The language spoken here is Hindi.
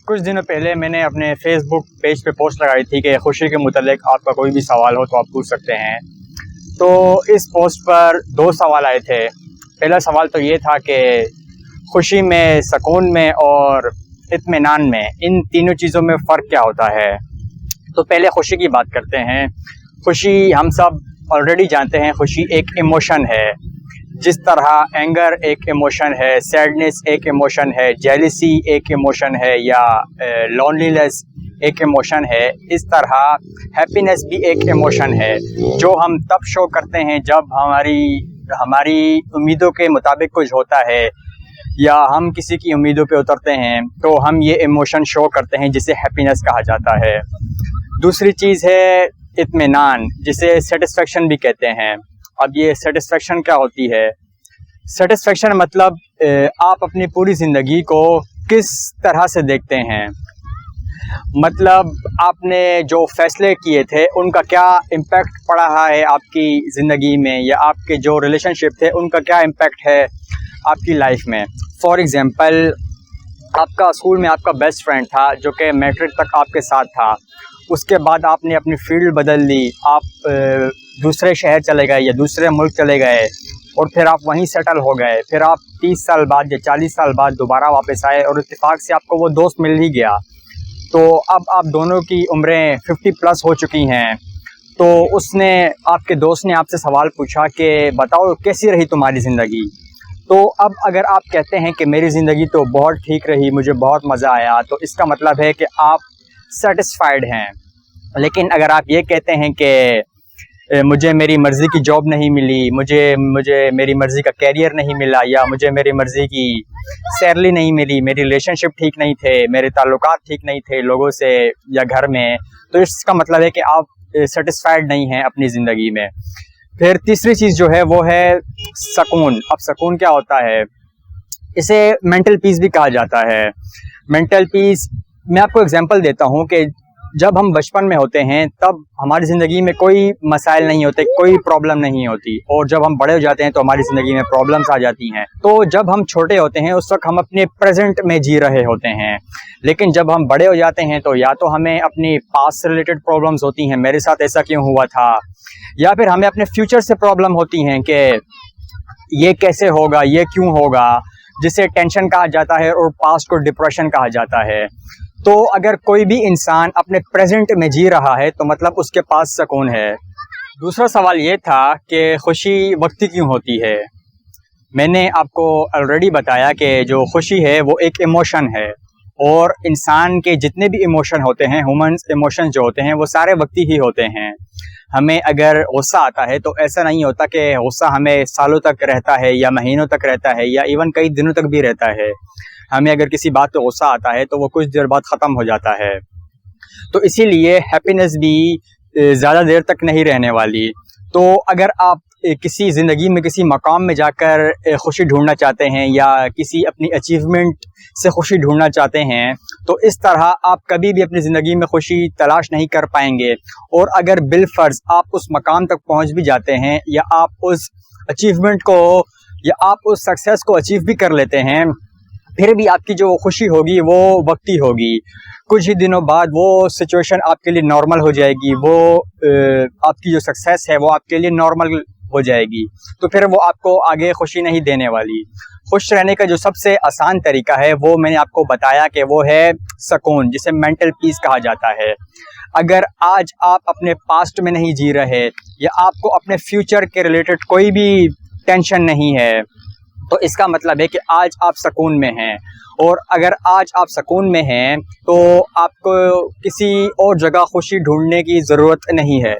कुछ दिनों पहले मैंने अपने फेसबुक पेज पे पोस्ट लगाई थी कि खुशी के मुतालिक आपका कोई भी सवाल हो तो आप पूछ सकते हैं। तो इस पोस्ट पर 2 सवाल आए थे। पहला सवाल तो ये था कि खुशी में, सुकून में और इत्मीनान में, इन तीनों चीज़ों में फ़र्क क्या होता है। तो पहले खुशी की बात करते हैं। खुशी हम सब ऑलरेडी जानते हैं, खुशी एक इमोशन है। जिस तरह एंगर एक इमोशन है, सैडनेस एक इमोशन है, जेलसी एक इमोशन है या लोनलीनेस एक इमोशन है, इस तरह हैप्पीनेस भी एक इमोशन है जो हम तब शो करते हैं जब हमारी उम्मीदों के मुताबिक कुछ होता है या हम किसी की उम्मीदों पे उतरते हैं, तो हम ये इमोशन शो करते हैं जिसे हैप्पीनेस कहा जाता है। दूसरी चीज़ है इत्मीनान, जिसे सेटिस्फेक्शन भी कहते हैं। अब ये सेटिस्फेक्शन क्या होती है? सेटिस्फेक्शन मतलब आप अपनी पूरी ज़िंदगी को किस तरह से देखते हैं, मतलब आपने जो फ़ैसले किए थे उनका क्या इम्पैक्ट पड़ा है आपकी ज़िंदगी में, या आपके जो रिलेशनशिप थे उनका क्या इम्पैक्ट है आपकी लाइफ में। फॉर एग्ज़ाम्पल, आपका स्कूल में आपका बेस्ट फ्रेंड था जो कि मैट्रिक तक आपके साथ था। उसके बाद आपने अपनी फ़ील्ड बदल ली, आप दूसरे शहर चले गए या दूसरे मुल्क चले गए और फिर आप वहीं सेटल हो गए। फिर आप 30 साल बाद या 40 साल बाद दोबारा वापस आए और इत्तेफाक से आपको वो दोस्त मिल ही गया। तो अब आप दोनों की उम्रें 50+ हो चुकी हैं। तो आपके दोस्त ने आपसे सवाल पूछा कि बताओ कैसी रही तुम्हारी ज़िंदगी। तो अब अगर आप कहते हैं कि मेरी ज़िंदगी तो बहुत ठीक रही, मुझे बहुत मज़ा आया, तो इसका मतलब है कि आप सेटिस्फाइड हैं। लेकिन अगर आप ये कहते हैं कि मुझे मेरी मर्ज़ी की जॉब नहीं मिली, मुझे मेरी मर्ज़ी का कैरियर नहीं मिला, या मुझे मेरी मर्ज़ी की सैलरी नहीं मिली, मेरी रिलेशनशिप ठीक नहीं थे, मेरे ताल्लुकात ठीक नहीं थे लोगों से या घर में, तो इसका मतलब है कि आप सेटिस्फाइड नहीं हैं अपनी ज़िंदगी में। फिर तीसरी चीज़ जो है वो है सुकून। अब सुकून क्या होता है? इसे मेंटल पीस भी कहा जाता है। मेंटल पीस, मैं आपको एग्जांपल देता हूँ कि जब हम बचपन में होते हैं तब हमारी ज़िंदगी में कोई मसाइल नहीं होते, कोई प्रॉब्लम नहीं होती, और जब हम बड़े हो जाते हैं तो हमारी ज़िंदगी में प्रॉब्लम्स आ जाती हैं। तो जब हम छोटे होते हैं उस वक्त हम अपने प्रेजेंट में जी रहे होते हैं, लेकिन जब हम बड़े हो जाते हैं तो या तो हमें अपनी पास्ट से रिलेटेड प्रॉब्लम्स होती हैं, मेरे साथ ऐसा क्यों हुआ था, या फिर हमें अपने फ्यूचर से प्रॉब्लम होती हैं कि ये कैसे होगा, ये क्यों होगा, जिसे टेंशन कहा जाता है, और पास्ट को डिप्रेशन कहा जाता है। तो अगर कोई भी इंसान अपने प्रेजेंट में जी रहा है तो मतलब उसके पास सुकून है। दूसरा सवाल ये था कि खुशी वक्ती क्यों होती है। मैंने आपको ऑलरेडी बताया कि जो खुशी है वो एक इमोशन है, और इंसान के जितने भी इमोशन होते हैं, ह्यूमन्स इमोशन जो होते हैं वो सारे वक्ती ही होते हैं। हमें अगर गुस्सा आता है तो ऐसा नहीं होता कि गुस्सा हमें सालों तक रहता है या महीनों तक रहता है या इवन कई दिनों तक भी रहता है। हमें अगर किसी बात पे गुस्सा आता है तो वो कुछ देर बाद ख़त्म हो जाता है। तो इसीलिए हैप्पीनेस भी ज़्यादा देर तक नहीं रहने वाली। तो अगर आप किसी ज़िंदगी में किसी मकाम में जाकर खुशी ढूंढना चाहते हैं या किसी अपनी अचीवमेंट से खुशी ढूंढना चाहते हैं, तो इस तरह आप कभी भी अपनी ज़िंदगी में खुशी तलाश नहीं कर पाएंगे। और अगर बिलफ़र्ज़ आप उस मकाम तक पहुंच भी जाते हैं, या आप उस अचीवमेंट को या आप उस सक्सेस को अचीव भी कर लेते हैं, फिर भी आपकी जो खुशी होगी वो वक्ती होगी। कुछ ही दिनों बाद वो सिचुएशन आपके लिए नॉर्मल हो जाएगी, वो आपकी जो सक्सेस है वो आपके लिए नॉर्मल हो जाएगी, तो फिर वो आपको आगे खुशी नहीं देने वाली। खुश रहने का जो सबसे आसान तरीका है वो मैंने आपको बताया कि वो है सुकून, जिसे मेंटल पीस कहा जाता है। अगर आज आप अपने पास्ट में नहीं जी रहे या आपको अपने फ्यूचर के रिलेटेड कोई भी टेंशन नहीं है, तो इसका मतलब है कि आज आप सुकून में हैं। और अगर आज आप सुकून में हैं तो आपको किसी और जगह खुशी ढूंढने की ज़रूरत नहीं है।